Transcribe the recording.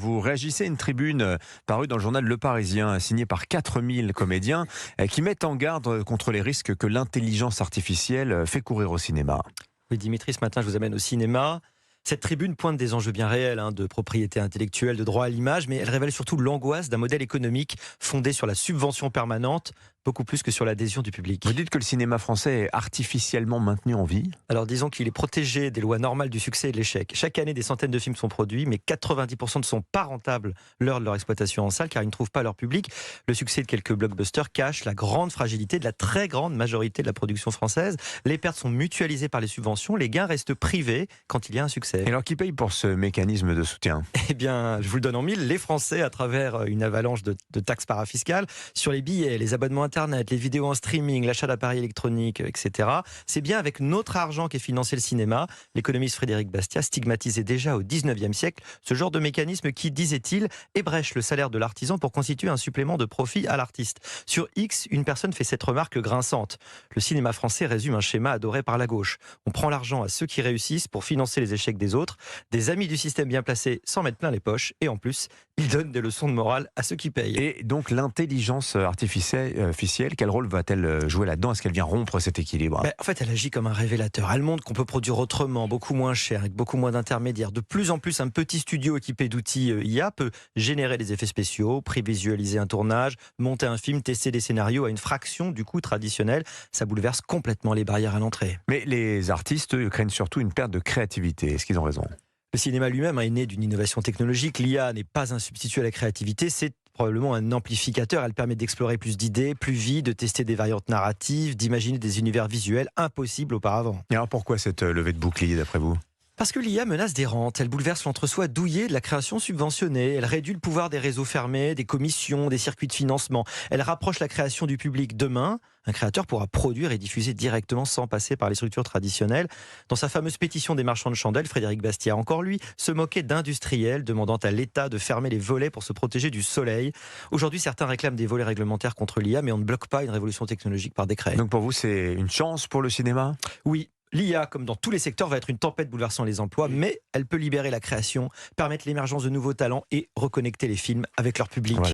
Vous réagissez à une tribune parue dans le journal Le Parisien, signée par 4000 comédiens, qui mettent en garde contre les risques que l'intelligence artificielle fait courir au cinéma. Oui, Dimitri, ce matin, je vous amène au cinéma. Cette tribune pointe des enjeux bien réels de propriété intellectuelle, de droit à l'image, mais elle révèle surtout l'angoisse d'un modèle économique fondé sur la subvention permanente, beaucoup plus que sur l'adhésion du public. Vous dites que le cinéma français est artificiellement maintenu en vie. Alors disons qu'il est protégé des lois normales du succès et de l'échec. Chaque année, des centaines de films sont produits, mais 90% ne sont pas rentables lors de leur exploitation en salle, car ils ne trouvent pas leur public. Le succès de quelques blockbusters cache la grande fragilité de la très grande majorité de la production française. Les pertes sont mutualisées par les subventions, les gains restent privés quand il y a un succès. Et alors qui paye pour ce mécanisme de soutien? Eh bien, je vous le donne en mille, les Français, à travers une avalanche de taxes parafiscales, sur les billets, les abonnements Internet, les vidéos en streaming, l'achat d'appareils électroniques, etc. C'est bien avec notre argent qu'est financé le cinéma. L'économiste Frédéric Bastiat stigmatisait déjà au 19e siècle ce genre de mécanisme qui, disait-il, ébrèche le salaire de l'artisan pour constituer un supplément de profit à l'artiste. Sur X, une personne fait cette remarque grinçante. Le cinéma français résume un schéma adoré par la gauche. On prend l'argent à ceux qui réussissent pour financer les échecs des autres, des amis du système bien placés s'en mettent plein les poches, et en plus, ils donnent des leçons de morale à ceux qui payent. Et donc l'intelligence artificielle, quel rôle va-t-elle jouer là-dedans? Est-ce qu'elle vient rompre cet équilibre? En fait, elle agit comme un révélateur. Elle montre qu'on peut produire autrement, beaucoup moins cher, avec beaucoup moins d'intermédiaires. De plus en plus, un petit studio équipé d'outils IA peut générer des effets spéciaux, prévisualiser un tournage, monter un film, tester des scénarios à une fraction du coût traditionnel. Ça bouleverse complètement les barrières à l'entrée. Mais les artistes, eux, craignent surtout une perte de créativité. Est-ce qu'ils ont raison? Le cinéma lui-même est né d'une innovation technologique. L'IA n'est pas un substitut à la créativité, c'est probablement un amplificateur. Elle permet d'explorer plus d'idées, plus vite, de tester des variantes narratives, d'imaginer des univers visuels impossibles auparavant. Et alors pourquoi cette levée de bouclier d'après vous? Parce que l'IA menace des rentes, elle bouleverse l'entre-soi douillet de la création subventionnée, elle réduit le pouvoir des réseaux fermés, des commissions, des circuits de financement, elle rapproche la création du public. Demain, un créateur pourra produire et diffuser directement sans passer par les structures traditionnelles. Dans sa fameuse pétition des marchands de chandelles, Frédéric Bastiat, encore lui, se moquait d'industriels, demandant à l'État de fermer les volets pour se protéger du soleil. Aujourd'hui, certains réclament des volets réglementaires contre l'IA, mais on ne bloque pas une révolution technologique par décret. Donc pour vous, c'est une chance pour le cinéma? Oui. L'IA, comme dans tous les secteurs, va être une tempête bouleversant les emplois, mais elle peut libérer la création, permettre l'émergence de nouveaux talents et reconnecter les films avec leur public. Voilà.